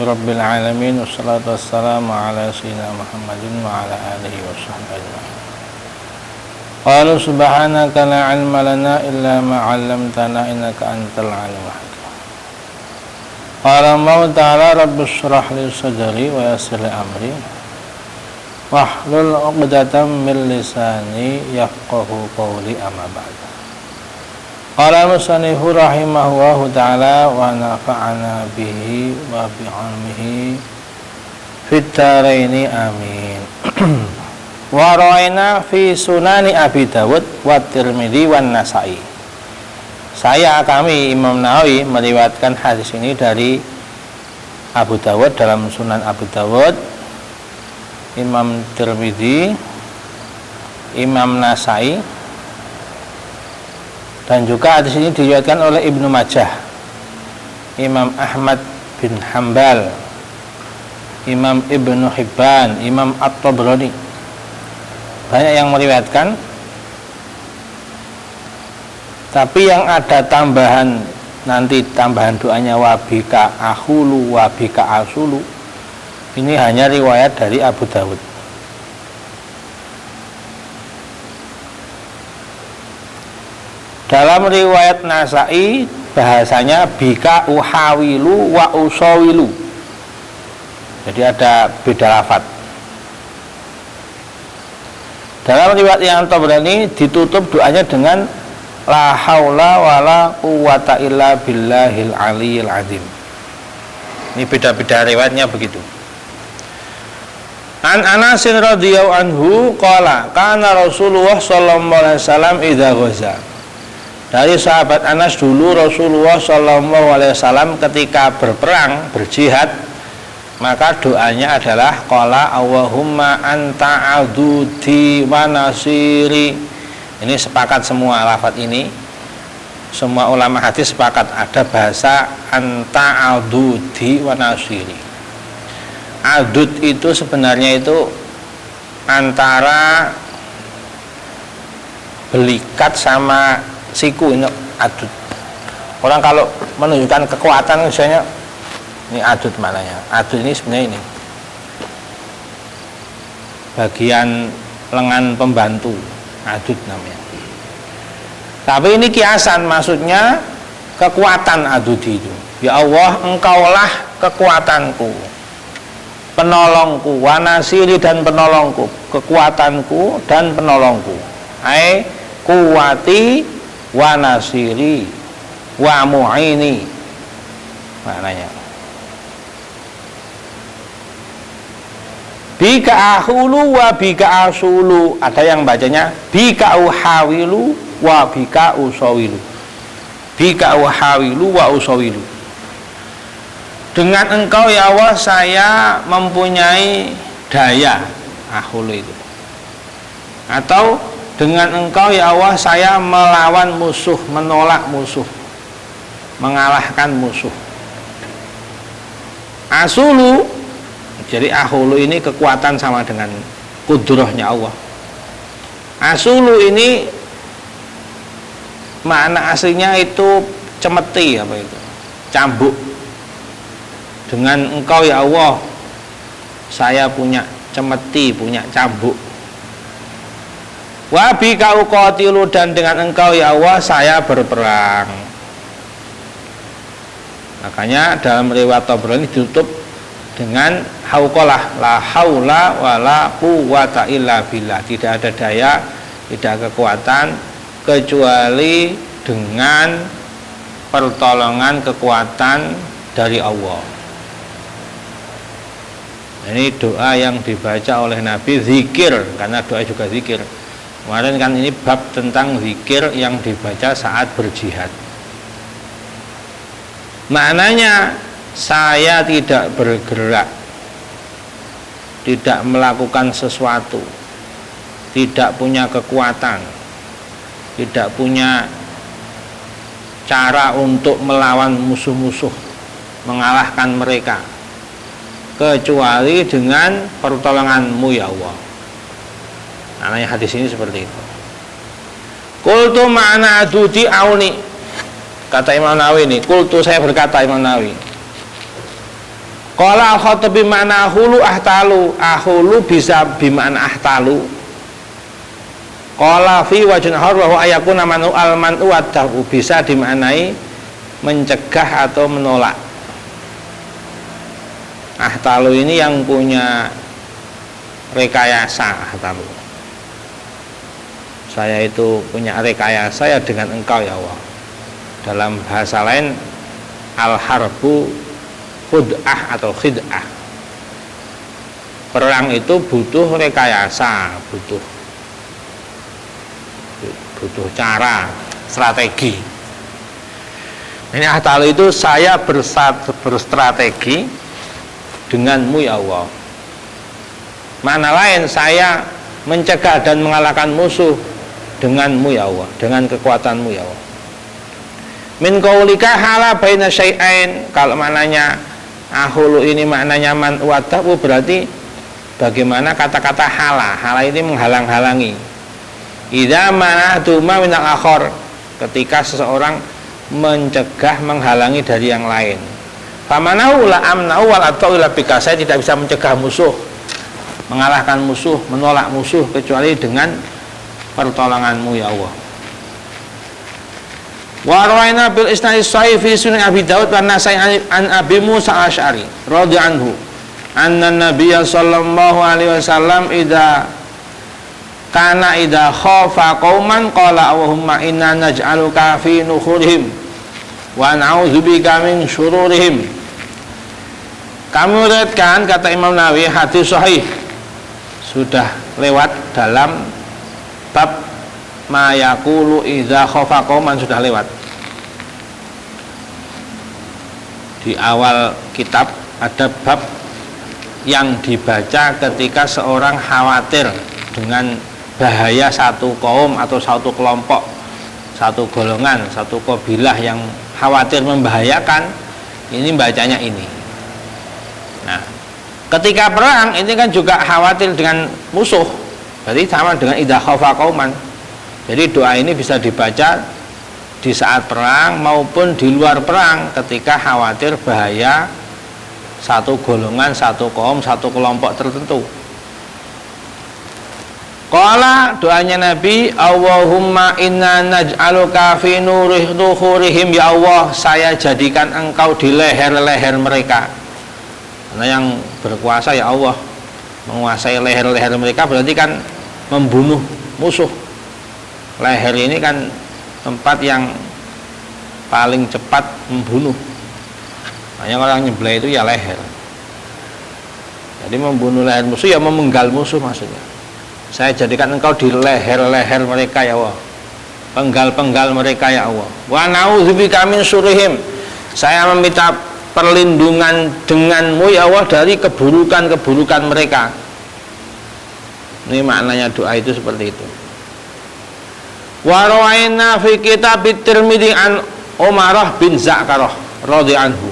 Rabbil alamin, wassalatu wassalamu ala sayyidina Muhammadin wa ala alihi wa sahbihi ajma'in. Qalu subhanaka la ilma lana illa ma 'allamtana innaka antal alimul hakim. Qala Allah ta'ala rabbis shrah li sadri wa yassir li amri wahlul 'uqdatam min lisani yafqahu qawli amma ba'd. Qala musannifu rahimahullahu ta'ala wa nafa'ana bihi wa bi'ilmihi fid dharaini amin. Wa ra'ayna fi sunani Abi Dawud wa Tirmidzi wan Nasa'i. Kami Imam Nawawi meriwayatkan hadis ini dari Abu Dawud dalam Sunan Abu Dawud, Imam Tirmidzi, Imam Nasa'i, dan juga hadis ini diriwayatkan oleh Ibnu Majah, Imam Ahmad bin Hambal, Imam Ibnu Hibban, Imam At-Tabrani. Banyak yang meriwayatkan, tapi yang ada tambahan nanti tambahan doanya wabika ahulu wabika asulu, ini hanya riwayat dari Abu Dawud. Dalam riwayat Nasa'i bahasanya bika uhawilu wa usawilu, jadi ada beda lafadz. Dalam riwayat yang Tabrani ditutup doanya dengan la haula wala quwwata illa billahil aliyil azim. Ini beda-beda riwayatnya begitu. An Anas radhiyallahu anhu qala kana Rasulullah sallallahu alaihi wasallam idza ghaza. Dari sahabat Anas dulu Rasulullah sallallahu alaihi wasallam ketika berperang, berjihad, maka doanya adalah qala Allahumma anta adudi wa nasiri. Ini sepakat semua lafaz ini. Semua ulama hadis sepakat ada bahasa anta adudi wa nasiri. Adud itu sebenarnya itu antara belikat sama siku, ini adud. Orang kalau menunjukkan kekuatan misalnya ini adud maknanya. Adud ini sebenarnya ini bagian lengan pembantu, adud namanya. Tapi ini kiasan, maksudnya kekuatan adudi itu. Ya Allah, engkaulah kekuatanku, penolongku, wanasiri dan penolongku, kekuatanku dan penolongku. Ai kuwati wanasiri wa mu'ini maknanya. Bika ahulu wa bika asulu, ada yang bacanya bika uhawilu wa bika usawilu, bika uhawilu wa usawilu. Dengan engkau ya Allah saya mempunyai daya, ahulu itu. Atau dengan engkau ya Allah saya melawan musuh, menolak musuh, mengalahkan musuh. Asulu, jadi ahulu ini kekuatan sama dengan kudrahnya Allah. Asulu ini makna aslinya itu cemeti, apa itu? Cambuk. Dengan engkau ya Allah saya punya cemeti, punya cambuk. Wa bika uqatilu, dan dengan engkau ya Allah saya berperang. Makanya dalam riwayat Tabrani ditutup dengan hauqalah la haula wala quwwata illa billah. Tidak ada daya, tidak ada kekuatan kecuali dengan pertolongan kekuatan dari Allah. Ini doa yang dibaca oleh Nabi, zikir, karena doa juga zikir. Kemarin kan ini bab tentang zikir yang dibaca saat berjihad. Maknanya saya tidak bergerak, tidak melakukan sesuatu, tidak punya kekuatan, tidak punya cara untuk melawan musuh-musuh, mengalahkan mereka, kecuali dengan pertolongan-Mu ya Allah. Maknanya hadis ini seperti itu. Qultu ma'ana adudi auni, kata Imam Nawawi ini. Qultu, saya berkata Imam Nawawi, Qala al-Khattabi ma'na ahulu ahtalu. Ahulu bisa bima'na ahtalu. Qala fi wajhin harwahu ayakuna manu al-man'u wadahu, bisa dimaknai mencegah atau menolak. Ahtalu ini yang punya rekayasa. Ahtalu, saya itu punya rekayasa ya dengan engkau ya Allah. Dalam bahasa lain al-harbu khud'ah atau khid'ah. Perang itu butuh rekayasa, butuh cara, strategi. Ini ahtalu itu saya berstrategi denganmu ya Allah. Mana lain saya mencegah dan mengalahkan musuh denganmu ya Allah, dengan kekuatanmu ya Allah. Min qaulika hala baina syai'ain, kalau maknanya ahulu ini maknanya man wadahu, berarti bagaimana kata-kata hala. Hala ini menghalang-halangi. Idza mana'tuma min al-akhar, ketika seseorang mencegah, menghalangi dari yang lain. Famanahu la amna'u wal ata'u illa bika, saya tidak bisa mencegah musuh, mengalahkan musuh, menolak musuh kecuali dengan pertolonganmu ya Allah. Wa rawaina bil isnad sahih fi sunan Abi Daud wa Nasai an Abi Musa al-Asy'ari radhiyallahu anhu anna Nabiy sallallahu alaihi wasallam kana idza khafa qauman qala Allahumma inna naj'aluka fi nukhurihim wa na'udzubika min syururihim. Kami meriwayatkan, kata Imam Nawawi, hadis sahih sudah lewat dalam bab ma yaqulu idza khafa qauman, sudah lewat di awal kitab. Ada bab yang dibaca ketika seorang khawatir dengan bahaya satu kaum atau satu kelompok, satu golongan, satu kabilah yang khawatir membahayakan, ini bacanya ini. Nah, ketika perang ini kan juga khawatir dengan musuh, berarti sama dengan idza khafa qauman. Jadi doa ini bisa dibaca di saat perang maupun di luar perang, ketika khawatir bahaya satu golongan, satu kaum, satu kelompok tertentu. Qala, doanya Nabi, Allahumma inna naj'aluka fi nukhurihim, ya Allah, saya jadikan engkau di leher-leher mereka. Karena yang berkuasa ya Allah, menguasai leher-leher mereka berarti kan membunuh musuh. Leher ini kan tempat yang paling cepat membunuh. Hanya orang nyebelah itu ya leher. Jadi membunuh leher musuh ya memenggal musuh maksudnya. Saya jadikan engkau di leher-leher mereka ya Allah, penggal-penggal mereka ya Allah. Wa na'udzubika min syururihim, saya meminta perlindungan denganmu ya Allah dari keburukan-keburukan mereka. Ini maknanya doa itu seperti itu. Wa rawaina fi kitab Tirmidzi an Umarah bin Zakarah radhiyallahu anhu.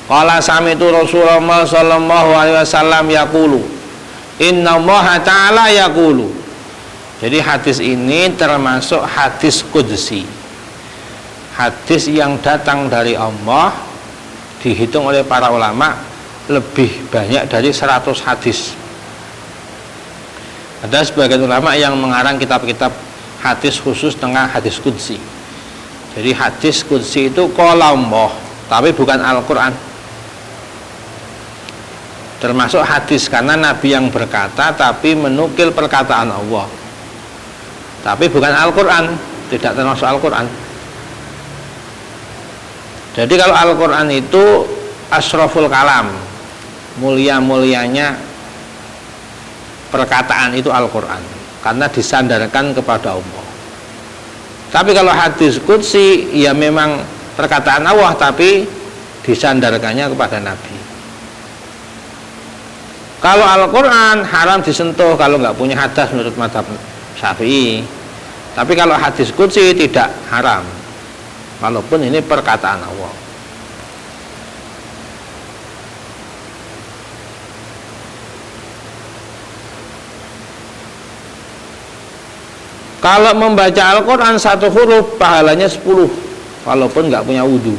Qala sami'tu Rasulullah sallallahu alaihi wasallam yaqulu, Inna Allah Ta'ala yaqulu. Jadi hadis ini termasuk hadis qudsi, hadis yang datang dari Allah, dihitung oleh para ulama lebih banyak dari 100 hadis. Ada sebagian ulama yang mengarang kitab-kitab hadis khusus tentang hadis qudsi. Jadi hadis qudsi itu qala Allah, tapi bukan Al-Quran. Termasuk hadis karena Nabi yang berkata tapi menukil perkataan Allah, tapi bukan Al-Quran, tidak termasuk Al-Quran. Jadi kalau Al-Quran itu asraful kalam, mulia-mulianya perkataan itu Al-Quran, karena disandarkan kepada Allah. Tapi kalau hadis qudsi ya memang perkataan Allah tapi disandarkannya kepada Nabi. Kalau Al-Quran haram disentuh kalau nggak punya hadas menurut mazhab Syafi'i. Tapi kalau hadis qudsi tidak haram, walaupun ini perkataan Allah. Kalau membaca Al-Quran satu huruf pahalanya 10, walaupun nggak punya wudhu.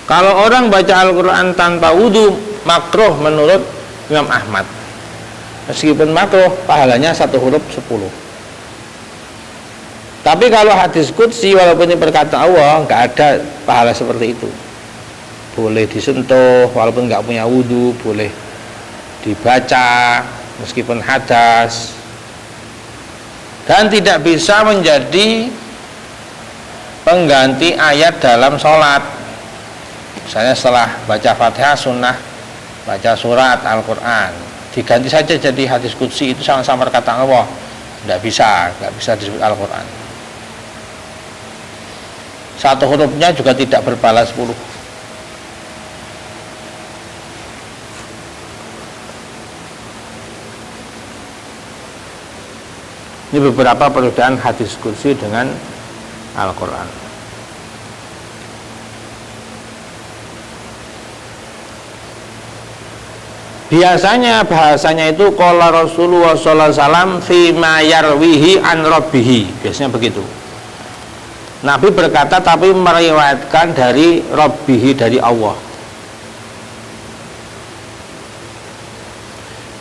Kalau orang baca Al-Quran tanpa wudhu makruh menurut Imam Ahmad. Meskipun makruh, pahalanya 1 huruf 10. Tapi kalau hadis qudsi, walaupun ini perkataan Allah, nggak ada pahala seperti itu. Boleh disentuh walaupun nggak punya wudhu, boleh dibaca meskipun hadas, dan tidak bisa menjadi pengganti ayat dalam sholat. Misalnya setelah baca Fatihah sunnah baca surat Al-Quran, diganti saja jadi hadis qudsi, itu sama-sama perkataan Allah, nggak bisa disebut Al-Quran. 1 hurufnya juga tidak berpahala 10. Ini beberapa perbedaan hadis qudsi dengan Al-Quran. Biasanya bahasanya itu qala Rasulullah sallallahu alaihi wasallam fi ma yarwihi an rabbih. Biasanya begitu. Nabi berkata tapi meriwayatkan dari rabbih, dari Allah.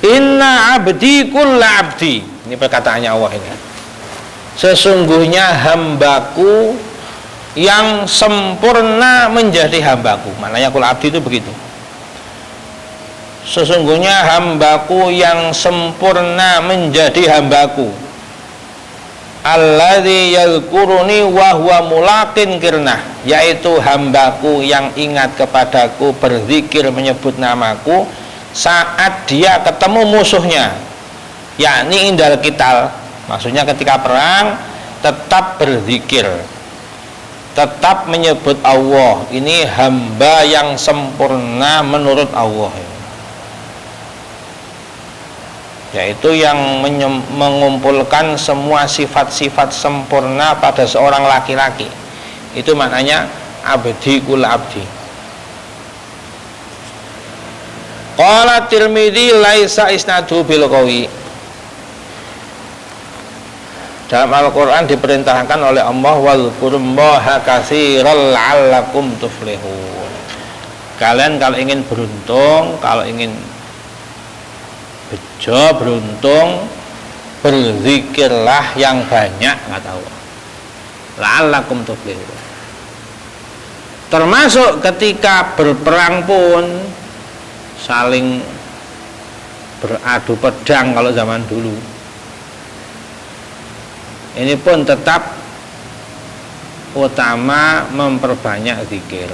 Inna abdi kulla abdi. Ini perkataannya Allah ini. Sesungguhnya hambaku yang sempurna menjadi hambaku. Maknanya kulla abdi itu begitu. Sesungguhnya hambaku yang sempurna menjadi hambaku, alladzi yadhkuruni wa huwa mulaqin kirnah, yaitu hambaku yang ingat kepadaku, berzikir menyebut namaku saat dia ketemu musuhnya, yakni indal qital, maksudnya ketika perang tetap berzikir, tetap menyebut Allah. Ini hamba yang sempurna menurut Allah, yaitu yang mengumpulkan semua sifat-sifat sempurna pada seorang laki-laki. Itu maknanya abdi kul abdi. Qala Tirmidzi laisa isnadu bil qawi. Dalam Al-Quran diperintahkan oleh Allah wadhkurullaha katsiran la'allakum tuflihun. Kalian kalau ingin beruntung, kalau ingin bejo beruntung, berzikirlah yang banyak, kata Allah. La'allakum tuflihun. Termasuk ketika berperang pun saling beradu pedang kalau zaman dulu. Ini pun tetap utama memperbanyak zikir.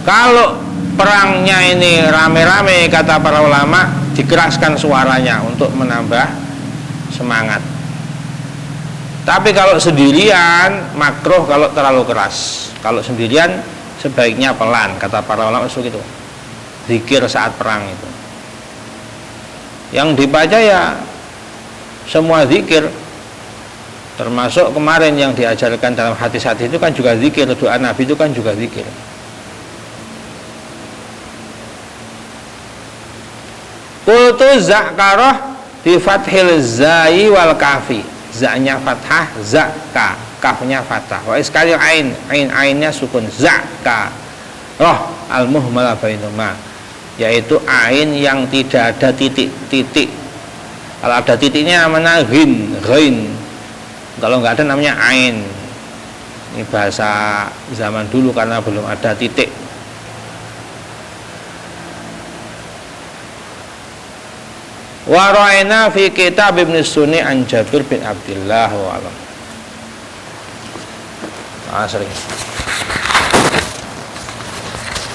Kalau perangnya ini rame-rame, kata para ulama, dikeraskan suaranya untuk menambah semangat. Tapi kalau sendirian makruh kalau terlalu keras. Kalau sendirian sebaiknya pelan, kata para ulama itu. Zikir saat perang itu. Yang dibaca ya semua zikir, termasuk kemarin yang diajarkan dalam hadis-hadis itu kan juga zikir, doa Nabi itu kan juga zikir. Qultu zakarah bi fathil zai wal kafi. Za-nya fathah, zakka, kafnya fathah. Wa iskali ainnya sukun, zakka. Roh al-muhmalah bainuma, yaitu ain yang tidak ada titik-titik. Kalau ada titiknya namanya ghin. Kalau nggak ada namanya ain. Ini bahasa zaman dulu karena belum ada titik. Wa ra'ayna fi kitab Ibnu Sunni an Jabir bin Abdullah wa alam. Sering.